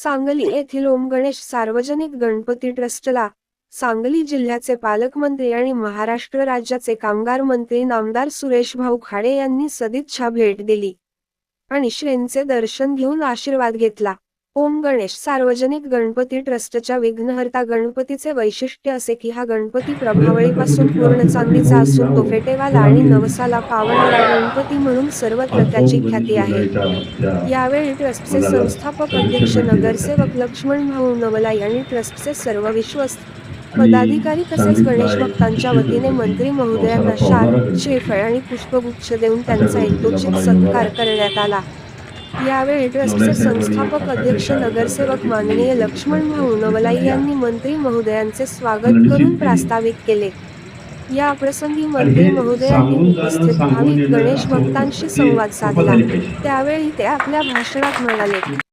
सांगली येथील ओम गणेश सार्वजनिक गणपती ट्रस्टला सांगली जिल्ह्याचे पालकमंत्री आणि महाराष्ट्र राज्याचे कामगार मंत्री नामदार सुरेशभाऊ खाडे यांनी सदिच्छा भेट दिली आणि श्रींचे दर्शन घेऊन आशीर्वाद घेतला। ओम गणेश सार्वजनिक गणपती ट्रस्टच्या विघ्नहर्ता गणपतीचे वैशिष्ट्य असे की हा गणपती प्रभावळीपासून पूर्ण चांदीचा असून तो फेटेवाला आणि नवसाला पावणारा गणपती म्हणून सर्वत्र त्याची ख्याती आहे। यावेळी ट्रस्टचे संस्थापक अध्यक्ष नगरसेवक लक्ष्मणभाऊ नवलाई आणि ट्रस्टचे सर्व विश्वस्त पदाधिकारी तसेच गणेश भक्तांच्या वतीने मंत्री महोदयांना शाल, श्रीफळ आणि पुष्पगुच्छ देऊन त्यांचा यथोचित सत्कार करण्यात आला। यावेळी ट्रस्टचे संस्थापक अध्यक्ष नगरसेवक माननीय लक्ष्मणभाऊ नवलाई यांनी मंत्री महोदयांचे स्वागत करून प्रास्ताविक केले। या प्रसंगी मंत्री महोदयांनी उपस्थित भाविक गणेश भक्तांशी संवाद साधला। त्यावेळी ते आपल्या भाषणात म्हणाले।